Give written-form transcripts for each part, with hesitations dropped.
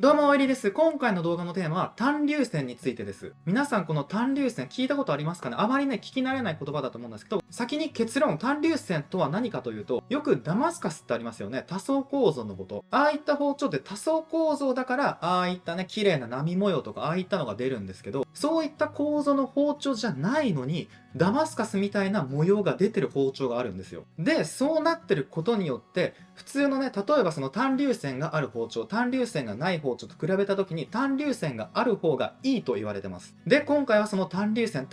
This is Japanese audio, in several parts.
どうも、おいりです。今回の動画のテーマは、単粒線についてです。皆さん、この単粒線聞いたことありますかね？あまりね、聞き慣れない言葉だと思うんですけど、先に結論、単粒線とは何かというと、よくダマスカスってありますよね。多層構造のこと。ああいった包丁って多層構造だから、ああいったね、綺麗な波模様とか、ああいったのが出るんですけど、そういった構造の包丁じゃないのに、ダマスカスみたいな模様が出てる包丁があるんですよ。で、そうなってることによって、普通のね、例えばその単粒線がある包丁、単粒線がない包丁と比べた時に単粒線がある方がいいと言われてます。で、今回はその単粒線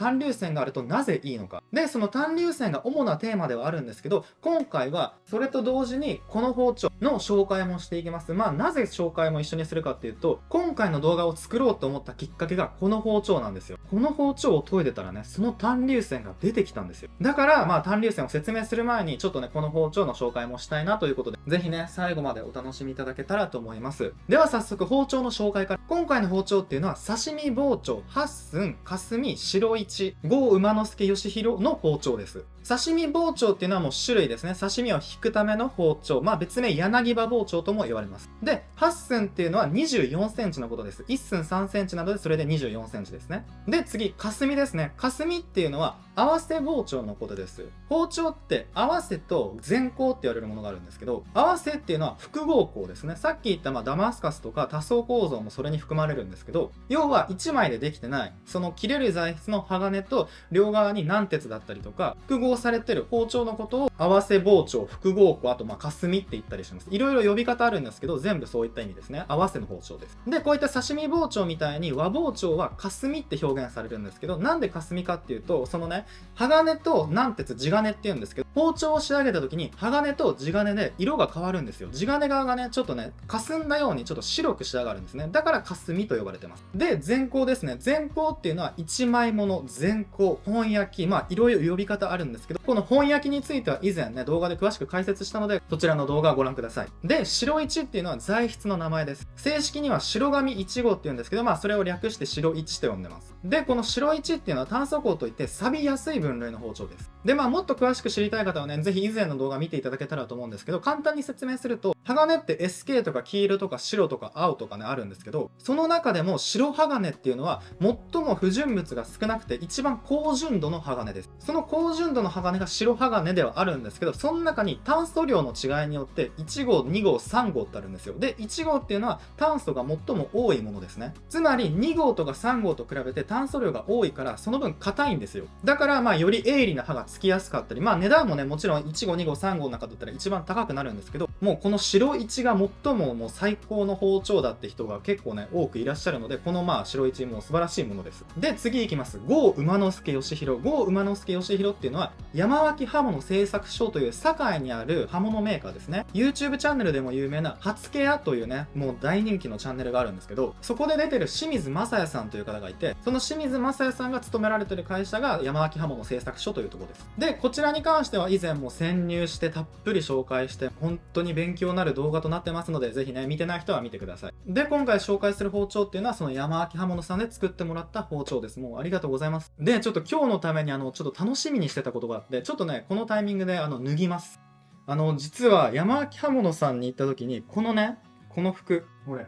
があるとなぜいいのか。で、その単粒線が主なテーマではあるんですけど、今回はそれと同時にこの包丁の紹介もしていきます。なぜ紹介も一緒にするかっていうと、今回の動画を作ろうと思ったきっかけがこの包丁なんですよ。この包丁を研いでたらね、その単粒線が出てきたんですよ。だから、単粒線を説明する前に、ちょっとね、この包丁の紹介もしたいなということで、ぜひね、最後までお楽しみいただけたらと思います。では早速、包丁の紹介から。今回の包丁っていうのは、刺身包丁、八寸、霞、白一、郷馬之助義弘の包丁です。刺身包丁っていうのはもう種類ですね。刺身を引くための包丁。別名柳刃包丁とも言われます。で、8寸っていうのは24センチのことです。1寸3センチなのでそれで24センチですね。で、次、霞ですね。霞っていうのは合わせ包丁のことです。包丁って合わせと前後って言われるものがあるんですけど、合わせっていうのは複合鋼ですね。さっき言ったダマスカスとか多層構造もそれに含まれるんですけど、要は1枚でできてない、その切れる材質の鋼と両側に軟鉄だったりとか、複合されてる包丁のことを合わせ包丁、複合鋼、あと霞って言ったりします。いろいろ呼び方あるんですけど、全部そういった意味ですね。合わせの包丁です。で、こういった刺身包丁みたいに和包丁は霞って表現されるんですけど、なんで霞かっていうと、そのね、鋼と軟鉄、地金って言うんですけど、包丁を仕上げた時に鋼と地金で色が変わるんですよ。地金側がね、ちょっとね、霞んだようにちょっと白く仕上がるんですね。だから霞と呼ばれてます。で、前工ですね。前工っていうのは一枚物、前工、本焼き、いろいろ呼び方あるんですけど、この本焼きについては以前ね、動画で詳しく解説したので、そちらの動画をご覧ください。で、白一っていうのは材質の名前です。正式には白紙1号って言うんですけど、それを略して白一と呼んでます。で、この白一っていうのは炭素鋼といって錆びやすい分類の包丁です。で、もっと詳しく知りたい方はね、ぜひ以前の動画見ていただけたらと思うんですけど、簡単に説明すると、鋼って SK とか黄色とか白とか青とかね、あるんですけど、その中でも白鋼っていうのは、最も不純物が少なくて一番高純度の鋼です。その高純度の鋼が白鋼ではあるんですけど、その中に炭素量の違いによって1号、2号、3号ってあるんですよ。で、1号っていうのは炭素が最も多いものですね。つまり2号とか3号と比べて炭素量が多いから、その分硬いんですよ。だからより鋭利な刃がつきやすかったり、値段もね、もちろん1号、2号、3号の中だったら一番高くなるんですけど、もうこの白一が最ももう最高の包丁だって人が結構ね、多くいらっしゃるので、この白一も素晴らしいものです。で、次いきます。郷馬之助義弘。郷馬之助義弘っていうのは、山脇刃物製作所という堺にある刃物メーカーですね。YouTube チャンネルでも有名な、はつけ屋というね、もう大人気のチャンネルがあるんですけど、そこで出てる清水正也さんという方がいて、その清水正也さんが勤められてる会社が山脇刃物製作所というところです。で、こちらに関しては以前も潜入してたっぷり紹介して、本当に勉強になる動画となってますので、ぜひね、見てない人は見てください。で、今回紹介する包丁っていうのは、その山脇刃物さんで作ってもらった包丁です。もうありがとうございます。で、ちょっと今日のためにちょっと楽しみにしてたことがあって、ちょっとね、このタイミングで脱ぎます。実は山脇刃物さんに行った時に、このね、この服、これ。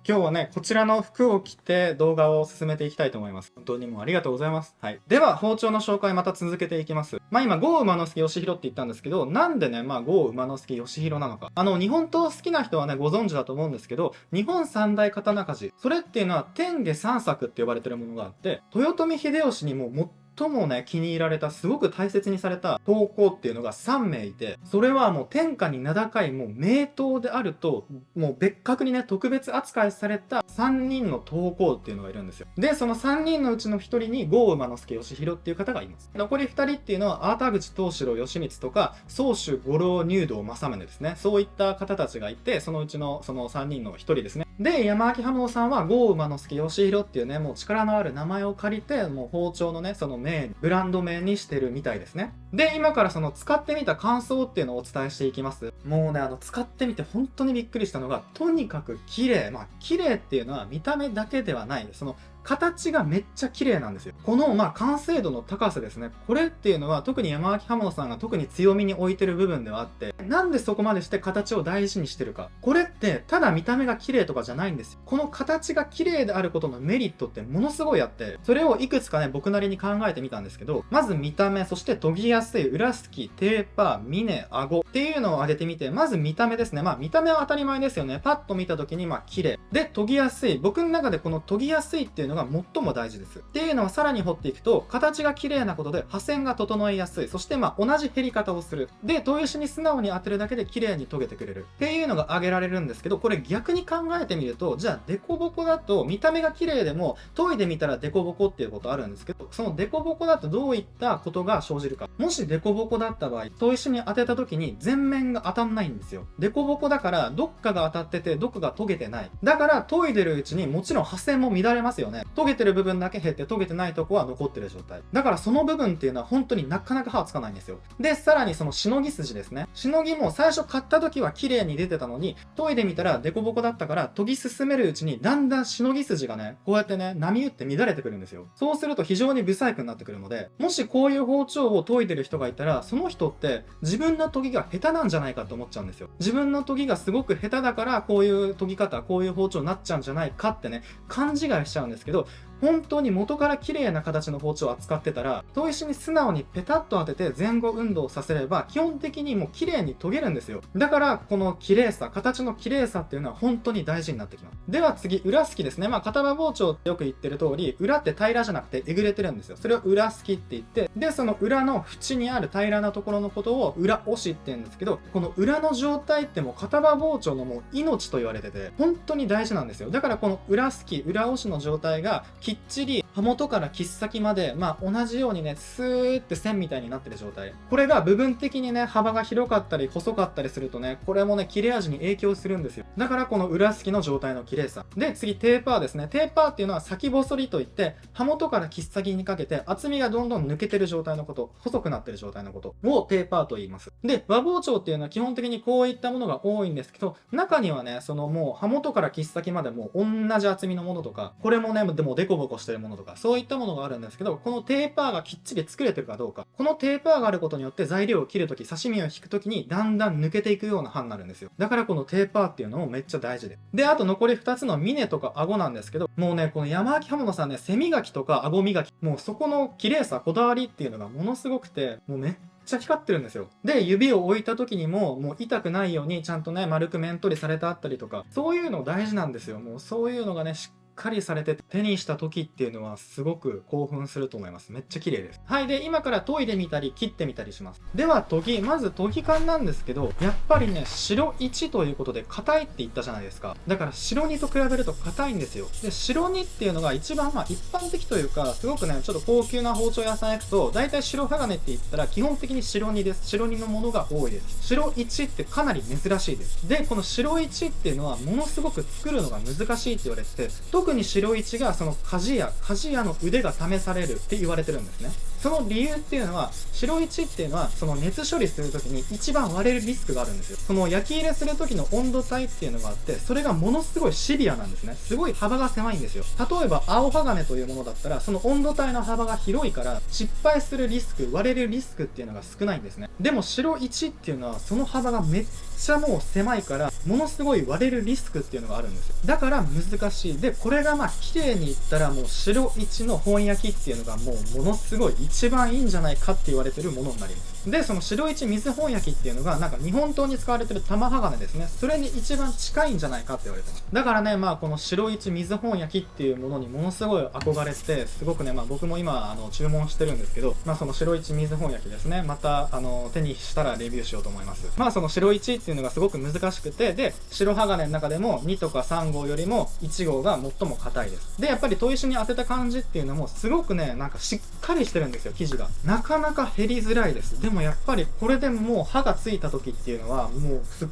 今日はね、こちらの服を着て動画を進めていきたいと思います。本当にもうありがとうございます。はい。では、包丁の紹介また続けていきます。今、郷馬之助義弘って言ったんですけど、なんでね、郷馬之助義弘なのか。日本刀好きな人はね、ご存知だと思うんですけど、日本三大刀鍛冶。それっていうのは、天下三作って呼ばれてるものがあって、豊臣秀吉にも最もね、気に入られた、すごく大切にされた刀工っていうのが3名いて、それはもう天下に名高いもう名刀であると、もう別格にね、特別扱いされた3人の刀工っていうのがいるんですよ。で、その3人のうちの1人に郷馬之助義弘っていう方がいます。残り2人っていうのは、粟田口藤四郎義満とか、宗主五郎入道正宗ですね。そういった方たちがいて、そのうちのその3人の1人ですね。で、山脇刃物さんは郷馬之助義弘っていうね、もう力のある名前を借りて、もう包丁のね、そのブランド名にしてるみたいですね。で、今からその使ってみた感想っていうのをお伝えしていきます。もうね、使ってみて本当にびっくりしたのが、とにかく綺麗。綺麗っていうのは見た目だけではない。その形がめっちゃ綺麗なんですよ。この完成度の高さですね。これっていうのは特に山脇刃物さんが特に強みに置いてる部分ではあって、なんでそこまでして形を大事にしてるか。これってただ見た目が綺麗とかじゃないんですよ。この形が綺麗であることのメリットってものすごいあって、それをいくつかね、僕なりに考えてみたんですけど、まず見た目、そして研ぎやすい裏すき、テーパー、峰、顎っていうのを挙げてみて、まず見た目ですね。見た目は当たり前ですよね。パッと見た時に綺麗。で、研ぎやすい。僕の中でこの研ぎやすいっていうのが最も大事です。っていうのはさらに掘っていくと、形が綺麗なことで破線が整えやすい。そして同じ減り方をする。で、砥石に素直に当てるだけで綺麗に研げてくれる。っていうのが挙げられるんですけど、これ逆に考えてみると、じゃあデコボコだと見た目が綺麗でも研いでみたらデコボコっていうことあるんですけど、そのデコボコだとどういったことが生じるか。もしデコボコだった場合、砥石に当てた時に全面が当たんないんですよ。デコボコだからどっかが当たっててどっかが研げてない。だから研いでるうちにもちろん破線も乱れますよね。研げてる部分だけ減って研げてないとこは残ってる状態。だからその部分っていうのは本当になかなか歯つかないんですよ。で、さらにそのしのぎ筋ですね。しのぎも最初買った時は綺麗に出てたのに、研いでみたらデコボコだったから研ぎ進めるうちにだんだんしのぎ筋がね、こうやってね、波打って乱れてくるんですよ。そうすると非常に不細工になってくるので、もしこういう包丁を研いでる人がいたら、その人って自分の研ぎが下手なんじゃないかと思っちゃうんですよ。自分の研ぎがすごく下手だからこういう研ぎ方、こういう包丁になっちゃうんじゃないかってね、勘違いしちゃうんですけど、本当に元から綺麗な形の包丁を扱ってたら、砥石に素直にペタッと当てて前後運動をさせれば、基本的にもう綺麗に研げるんですよ。だから、この綺麗さ、形の綺麗さっていうのは本当に大事になってきます。では次、裏すきですね。片刃包丁ってよく言ってる通り、裏って平らじゃなくてえぐれてるんですよ。それを裏すきって言って、で、その裏の縁にある平らなところのことを裏押しって言うんですけど、この裏の状態ってもう片刃包丁のもう命と言われてて、本当に大事なんですよ。だからこの裏すき、裏押しの状態がきっちり刃元から切っ先まで、同じようにね、スーって線みたいになってる状態。これが部分的にね、幅が広かったり細かったりするとね、これもね、切れ味に影響するんですよ。だからこの裏すきの状態の綺麗さ。で、次、テーパーですね。テーパーっていうのは先細りといって、刃元から切っ先にかけて厚みがどんどん抜けてる状態のこと、細くなってる状態のことをテーパーと言います。で、和包丁っていうのは基本的にこういったものが多いんですけど、中にはね、そのもう刃元から切っ先までもう同じ厚みのものとか、これもね、でもデコボコしてるものとか、そういったものがあるんですけど、このテーパーがきっちり作れてるかどうか。このテーパーがあることによって材料を切るとき、刺身を引くときにだんだん抜けていくような刃になるんですよ。だからこのテーパーっていうのもめっちゃ大事で。で、あと残り2つの峰とか顎なんですけど、もうね、この山脇刃物さんね、背磨きとか顎磨き、もうそこの綺麗さ、こだわりっていうのがものすごくて、もうめっちゃ光ってるんですよ。で、指を置いた時にも、もう痛くないようにちゃんとね、丸く面取りされてあったりとか、そういうの大事なんですよ。もうそういうのがね、しっかりされて手にした時っていうのはすごく興奮すると思います。めっちゃ綺麗です。はい。で、今から研いでみたり切ってみたりします。では研ぎ、まず研ぎ感なんですけど、やっぱりね、白1ということで硬いって言ったじゃないですか。だから白2と比べると硬いんですよ。で、白2っていうのが一番一般的というか、すごくね、ちょっと高級な包丁屋さん行くと、だいたい白鋼って言ったら基本的に白2です。白2のものが多いです。白1ってかなり珍しいです。で、この白1っていうのはものすごく作るのが難しいって言われてて、特に白1がその鍛冶屋の腕が試されるって言われてるんですね。その理由っていうのは、白1っていうのはその熱処理するときに一番割れるリスクがあるんですよ。その焼き入れする時の温度帯っていうのがあって、それがものすごいシビアなんですね。すごい幅が狭いんですよ。例えば青鋼というものだったら、その温度帯の幅が広いから失敗するリスク、割れるリスクっていうのが少ないんですね。でも白1っていうのはその幅がめっちゃもう狭いから、ものすごい割れるリスクっていうのがあるんですよ。だから難しい。で、これが綺麗にいったらもう白1の本焼きっていうのがもうものすごい一番いいんじゃないかって言われてるものになります。で、その白1水本焼きっていうのがなんか日本刀に使われてる玉鋼ですね。それに一番近いんじゃないかって言われてます。だからね、この白1水本焼きっていうものにものすごい憧れて、すごくね、僕も今注文してるんですけど、その白1水本焼きですね。また手にしたらレビューしようと思います。その白1っていうのがすごく難しくて、で、白鋼の中でも2とか3号よりも1号が最も硬いです。で、やっぱり砥石に当てた感じっていうのもすごくね、なんかしっかりしてるんですよ、生地が。なかなか減りづらいです。でもやっぱりこれでもう刃がついた時っていうのはもうすっ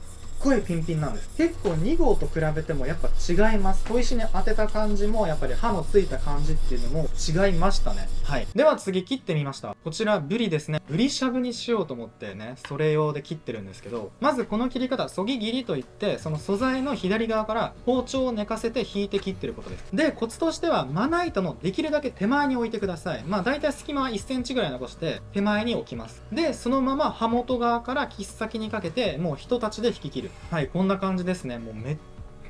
ごいピンピンなんです。結構2号と比べてもやっぱ違います。砥石に当てた感じもやっぱり刃のついた感じっていうのも違いましたね。はい。では次切ってみました。こちらブリですね。ブリしゃぶにしようと思ってね、それ用で切ってるんですけど、まずこの切り方、そぎ切りといって、その素材の左側から包丁を寝かせて引いて切ってることです。で、コツとしてはまな板のできるだけ手前に置いてください。まあ大体隙間は1センチぐらい残して手前に置きます。で、そのまま刃元側から切っ先にかけて、もう一立ちで引き切る。はい、こんな感じですね。もうめっ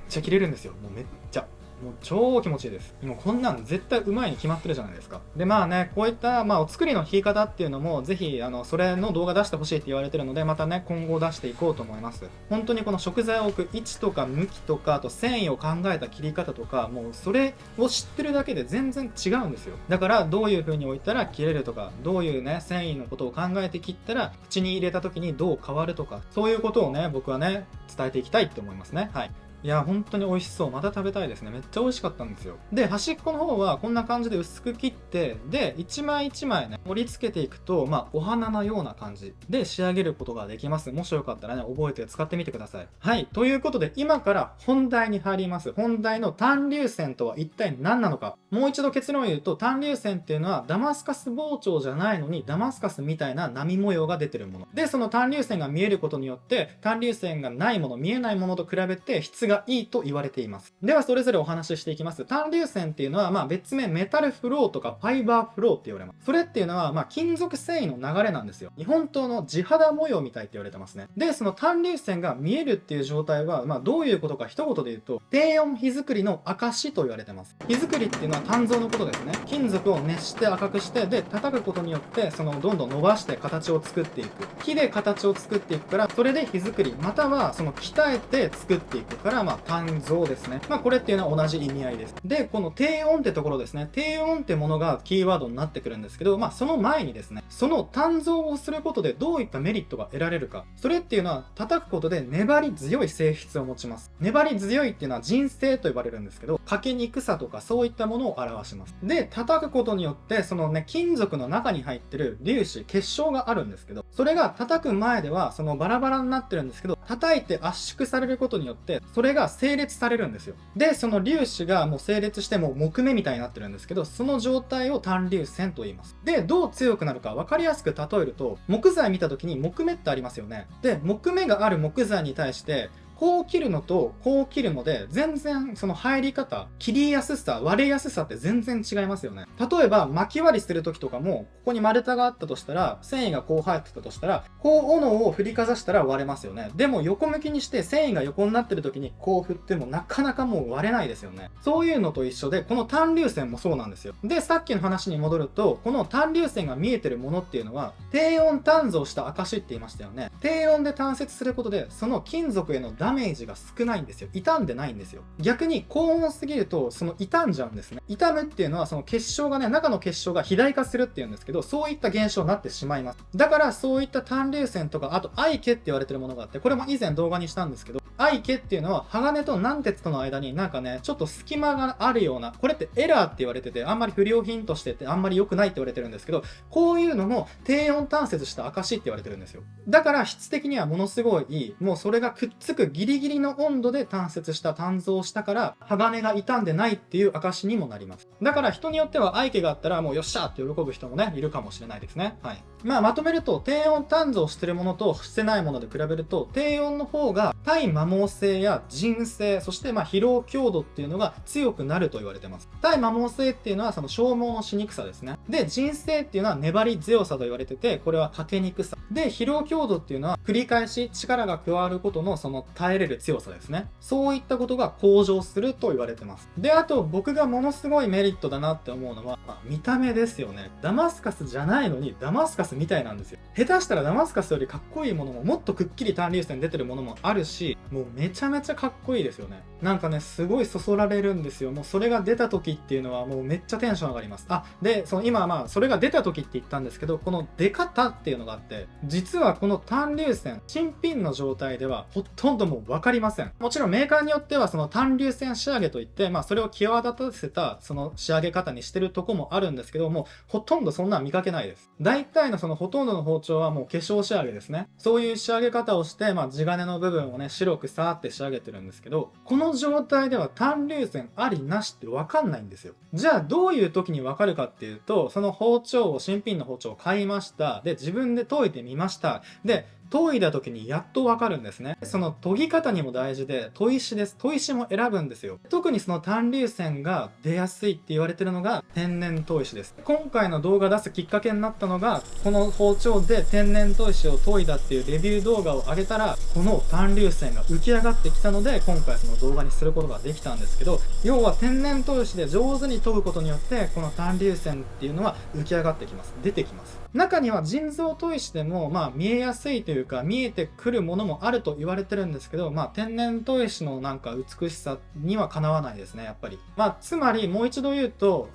ちゃ切れるんですよ。もうめっちゃ。もう超気持ちいいです。もうこんなん絶対うまいに決まってるじゃないですか。で、まあね、こういった、お作りの引き方っていうのも、ぜひ、それの動画出してほしいって言われてるので、またね、今後出していこうと思います。本当にこの食材を置く位置とか向きとか、あと繊維を考えた切り方とか、もうそれを知ってるだけで全然違うんですよ。だから、どういう風に置いたら切れるとか、どういうね、繊維のことを考えて切ったら、口に入れた時にどう変わるとか、そういうことをね、僕はね、伝えていきたいって思いますね。はい。いや、本当に美味しそう。また食べたいですね。めっちゃ美味しかったんですよ。で、端っこの方はこんな感じで薄く切って、で、一枚一枚ね、盛り付けていくと、お花のような感じで仕上げることができます。もしよかったらね、覚えて使ってみてください。はい。ということで、今から本題に入ります。本題の短粒線とは一体何なのか。もう一度結論を言うと、短粒線っていうのは、ダマスカス包丁じゃないのに、ダマスカスみたいな波模様が出てるもの。で、その短粒線が見えることによって、短粒線がないもの、見えないものと比べて質がいいと言われています。ではそれぞれお話ししていきます。短粒線っていうのは別名メタルフローとかファイバーフローって言われます。それっていうのは金属繊維の流れなんですよ。日本刀の地肌模様みたいって言われてますね。で、その短粒線が見えるっていう状態はどういうことか一言で言うと、低温火作りの証と言われてます。火作りっていうのは鍛造のことですね。金属を熱して赤くして、で叩くことによってそのどんどん伸ばして形を作っていく。火で形を作っていくから、それで火作りまたはその鍛えて作っていくから鍛造ですね。これっていうのは同じ意味合いです。で、この低温ってところですね。低温ってものがキーワードになってくるんですけど、その前にですね、その鍛造をすることでどういったメリットが得られるか。それっていうのは叩くことで粘り強い性質を持ちます。粘り強いっていうのは人性と呼ばれるんですけど、かけにくさとかそういったものを表します。で、叩くことによってそのね、金属の中に入ってる粒子、結晶があるんですけど、それが叩く前ではそのバラバラになってるんですけど、叩いて圧縮されることによってそれが整列されるんですよ。で、その粒子がもう整列してもう木目みたいになってるんですけど、その状態を短粒線と言います。で、どう強くなるか分かりやすく例えると、木材見た時に木目ってありますよね。で、木目がある木材に対してこう切るのとこう切るので全然その入り方、切りやすさ、割れやすさって全然違いますよね。例えば巻き割りする時とかも、ここに丸太があったとしたら、繊維がこう入ってたとしたら、こう斧を振りかざしたら割れますよね。でも横向きにして繊維が横になってる時にこう振ってもなかなかもう割れないですよね。そういうのと一緒で、この短粒線もそうなんですよ。で、さっきの話に戻ると、この短粒線が見えてるものっていうのは、低温鍛造した証って言いましたよね。低温で鍛接することで、その金属へのダメージが少ないんですよ。傷んでないんですよ。逆に高温すぎるとその傷んじゃうんですね。傷むっていうのはその結晶がね、中の結晶が肥大化するっていうんですけど、そういった現象になってしまいます。だからそういった短粒線とか、あとアイケって言われてるものがあって、これも以前動画にしたんですけど、アイケっていうのは鋼と軟鉄との間になんかね、ちょっと隙間があるような、これってエラーって言われてて、あんまり不良品としててあんまり良くないって言われてるんですけど、こういうのも低温鍛接した証って言われてるんですよ。だから質的にはものすごい、もうそれがくっつくギリギリの温度で鍛接した鍛造したから鋼が傷んでないっていう証にもなります。だから人によってはアイケがあったらもうよっしゃーって喜ぶ人もね、いるかもしれないですね。はい。まとめると、低温鍛造してるものとしてないもので比べると、低温の方が耐摩耗性や迅性、そして疲労強度っていうのが強くなると言われてます。耐摩耗性っていうのはその消耗のしにくさですね。で、迅性っていうのは粘り強さと言われてて、これはかけにくさ。で、疲労強度っていうのは繰り返し力が加わることのその耐えれる強さですね。そういったことが向上すると言われてます。で、あと僕がものすごいメリットだなって思うのは、見た目ですよね。ダマスカスじゃないのにダマスカスみたいなんですよ。下手したらダマスカスよりかっこいいものももっとくっきり短粒線出てるものもあるし、もうめちゃめちゃかっこいいですよね。なんかね、すごいそそられるんですよ。もうそれが出た時っていうのはもうめっちゃテンション上がります。で、その今それが出た時って言ったんですけど、この出方っていうのがあって、実はこの単粒線、新品の状態ではほとんどもう分かりません。もちろんメーカーによってはその単粒線仕上げといって、それを際立たせたその仕上げ方にしてるとこもあるんですけども、ほとんどそんな見かけないです。大体のそのほとんどの包丁はもう化粧仕上げですね。そういう仕上げ方をして、地金の部分をね、白くさーって仕上げてるんですけど、この状態では単粒線ありなしって分かんないんですよ。じゃあどういう時に分かるかっていうと、その包丁を、新品の包丁を買いました。で、自分で研いでみました。で、研いだ時にやっとわかるんですね。その研ぎ方にも大事で、砥石です。砥石も選ぶんですよ。特にその単粒線が出やすいって言われてるのが天然砥石です。今回の動画出すきっかけになったのが、この包丁で天然砥石を研いだっていうレビュー動画を上げたら、この単粒線が浮き上がってきたので、今回その動画にすることができたんですけど、要は天然砥石で上手に研ぐことによって、この単粒線っていうのは浮き上がってきます。出てきます。中には人造砥石でも見えやすいというか見えてくるものもあると言われてるんですけど、天然砥石のなんか美しさにはかなわないですね、やっぱり。つまりもう一度言うと、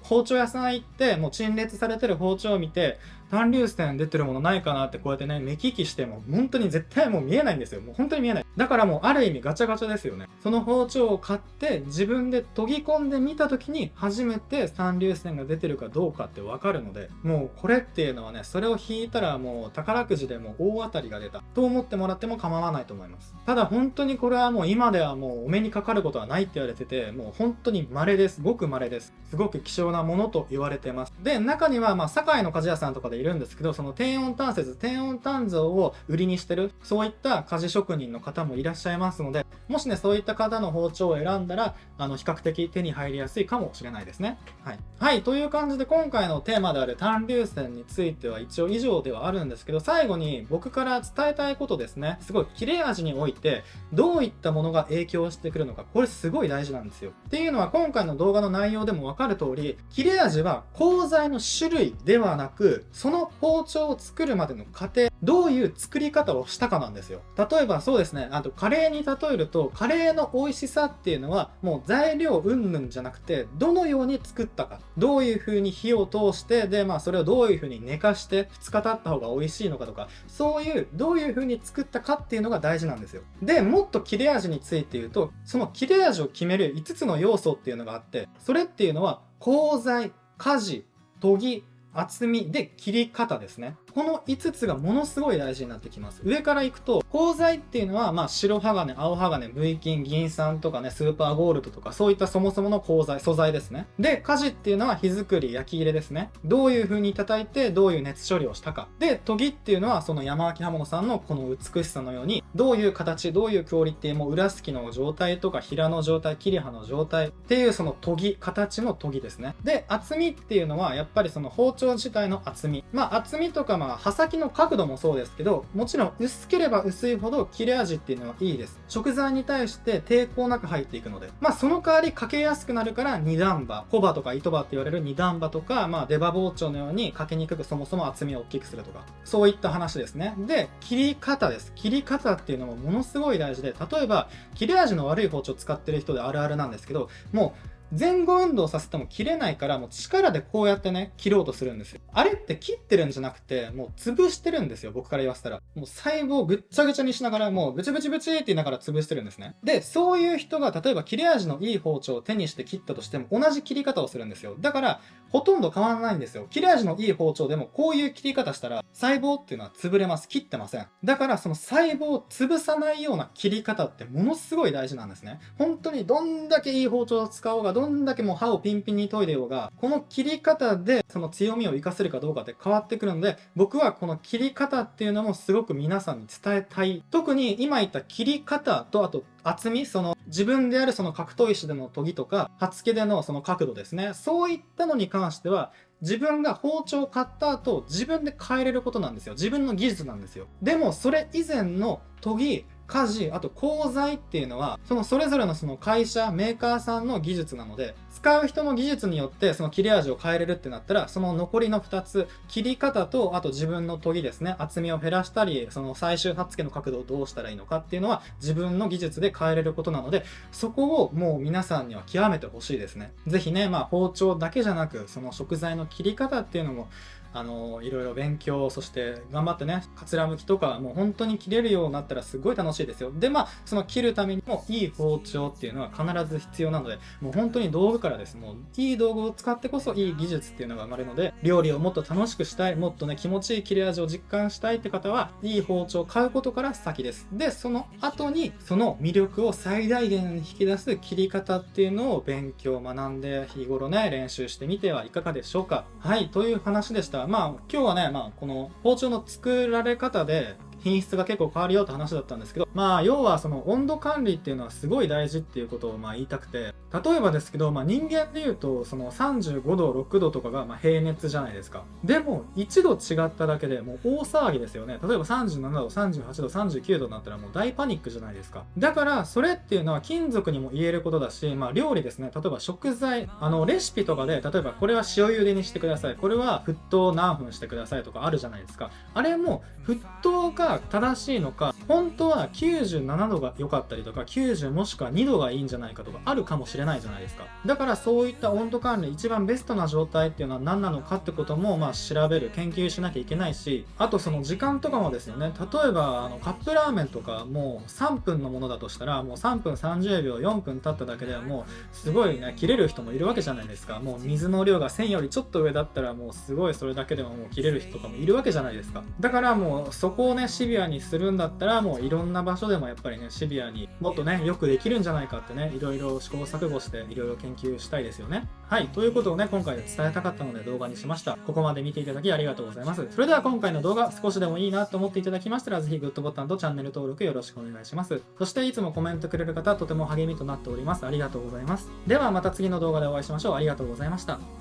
包丁屋さん行ってもう陳列されてる包丁を見て、単粒線出てるものないかなってこうやってね、目利きしても本当に絶対もう見えないんですよ。もう本当に見えない。だからもうある意味ガチャガチャですよね。その包丁を買って自分で研ぎ込んでみた時に初めて単粒線が出てるかどうかってわかるので、もうこれっていうのはね、それを引いたらもう宝くじでも大当たりが出たと思ってもらっても構わないと思います。ただ本当にこれはもう今ではもうお目にかかることはないって言われてて、もう本当に稀です。ごく稀です。すごく希少なものと言われてます。で、中には堺の鍛冶屋さんとかでいるんですけど、その低温単節、低温単造を売りにしてる、そういった鍛冶職人の方もいらっしゃいますので、もしね、そういった方の包丁を選んだら、比較的手に入りやすいかもしれないですね。はい。という感じで今回のテーマである単粒線については一応以上ではあるんですけど、最後に僕から伝えたいことですね。すごい切れ味において、どういったものが影響してくるのか、これすごい大事なんですよ。っていうのは今回の動画の内容でもわかる通り、切れ味は鋼材の種類ではなく、その包丁を作るまでの過程、どういう作り方をしたかなんですよ。例えばそうですね、カレーに例えると、カレーの美味しさっていうのは、もう材料云々じゃなくて、どのように作ったか、どういう風に火を通して、で、それをどういう風に寝かして、2日経った方が美味しいのかとか、そういう、どういう風に作ったかっていうのが大事なんですよ。で、もっと切れ味について言うと、その切れ味を決める5つの要素っていうのがあって、それっていうのは、鋼材、鍛冶、研ぎ、厚みで切り方ですね。この5つがものすごい大事になってきます。上から行くと、鋼材っていうのは、白鋼、青鋼、錐金、銀酸とかね、スーパーゴールドとか、そういったそもそもの鋼材、素材ですね。で、鍛冶っていうのは火作り、焼き入れですね。どういう風に叩いて、どういう熱処理をしたか。で、研ぎっていうのは、その山脇刃物さんのこの美しさのように、どういう形、どういうクオリティも裏すきの状態とか、平の状態、切り刃の状態っていうその研ぎ、形の研ぎですね。で、厚みっていうのは、やっぱりその包丁自体の厚み。厚みとか刃先の角度もそうですけど、もちろん薄ければ薄いほど切れ味っていうのはいいです。食材に対して抵抗なく入っていくので。その代わりかけやすくなるから二段刃、小刃とか糸刃って言われる二段刃とか、出刃包丁のようにかけにくくそもそも厚みを大きくするとか、そういった話ですね。で、切り方です。切り方っていうのもものすごい大事で、例えば切れ味の悪い包丁使ってる人であるあるなんですけど、もう前後運動させても切れないから、もう力でこうやってね、切ろうとするんですよ。あれって切ってるんじゃなくて、もう潰してるんですよ、僕から言わせたら。もう細胞をぐっちゃぐちゃにしながら、もうブチブチブチって言いながら潰してるんですね。で、そういう人が、例えば切れ味のいい包丁を手にして切ったとしても、同じ切り方をするんですよ。だから、ほとんど変わらないんですよ。切れ味のいい包丁でも、こういう切り方したら、細胞っていうのは潰れます。切ってません。だから、その細胞を潰さないような切り方ってものすごい大事なんですね。本当にどんだけいい包丁を使おうが、どんだけもう刃をピンピンに研いでようが、この切り方でその強みを活かせるかどうかって変わってくるので、僕はこの切り方っていうのもすごく皆さんに伝えたい。特に今言った切り方と、あと厚み、その自分であるその格闘石での研ぎとか、刃付けでのその角度ですね。そういったのに関しては、自分が包丁を買った後、自分で変えれることなんですよ。自分の技術なんですよ。でも、それ以前の研ぎ、家事、あと鋼材っていうのは、それぞれのその会社、メーカーさんの技術なので、使う人の技術によってその切れ味を変えれるってなったら、その残りの2つ、切り方と、あと自分の研ぎですね、厚みを減らしたり、その最終刃付けの角度をどうしたらいいのかっていうのは、自分の技術で変えれることなので、そこをもう皆さんには極めてほしいですね。ぜひね、包丁だけじゃなく、その食材の切り方っていうのも、いろいろ勉強、そして頑張ってね、かつらむきとか、もう本当に切れるようになったらすごい楽しいですよ。で、その切るためにもいい包丁っていうのは必ず必要なので、もう本当に道具からです。もういい道具を使ってこそいい技術っていうのが生まれるので、料理をもっと楽しくしたい、もっとね、気持ちいい切れ味を実感したいって方は、いい包丁を買うことから先です。で、その後に、その魅力を最大限に引き出す切り方っていうのを勉強、学んで、日頃ね、練習してみてはいかがでしょうか。はい、という話でした。今日はね、この包丁の作られ方で品質が結構変わるよって話だったんですけど、要はその温度管理っていうのはすごい大事っていうことを言いたくて、例えばですけど、人間で言うと、その35度、6度とかが平熱じゃないですか。でも、1度違っただけでもう大騒ぎですよね。例えば37度、38度、39度になったらもう大パニックじゃないですか。だから、それっていうのは金属にも言えることだし、料理ですね。例えば食材、レシピとかで、例えばこれは塩茹でにしてください。これは沸騰何分してくださいとかあるじゃないですか。あれも、沸騰が正しいのか、本当は97度が良かったりとか、90もしくは2度がいいんじゃないかとかあるかもしれないじゃないですか。だからそういった温度管理、一番ベストな状態っていうのは何なのかってことも調べる、研究しなきゃいけないし、あとその時間とかもですよね。例えばカップラーメンとかもう3分のものだとしたら、もう3分30秒、4分経っただけでもうすごいね、切れる人もいるわけじゃないですか。もう水の量が1000よりちょっと上だったらもうすごいそれだけでももう切れる人とかもいるわけじゃないですか。だからもうそこをね、シビアにするんだったら、もういろんな場所でもやっぱりね、シビアにもっとね、よくできるんじゃないかってね、いろいろ試行錯誤していろいろ研究したいですよね。はい、ということをね、今回伝えたかったので動画にしました。ここまで見ていただきありがとうございます。それでは今回の動画少しでもいいなと思っていただきましたら、ぜひグッドボタンとチャンネル登録よろしくお願いします。そしていつもコメントくれる方、とても励みとなっております。ありがとうございます。ではまた次の動画でお会いしましょう。ありがとうございました。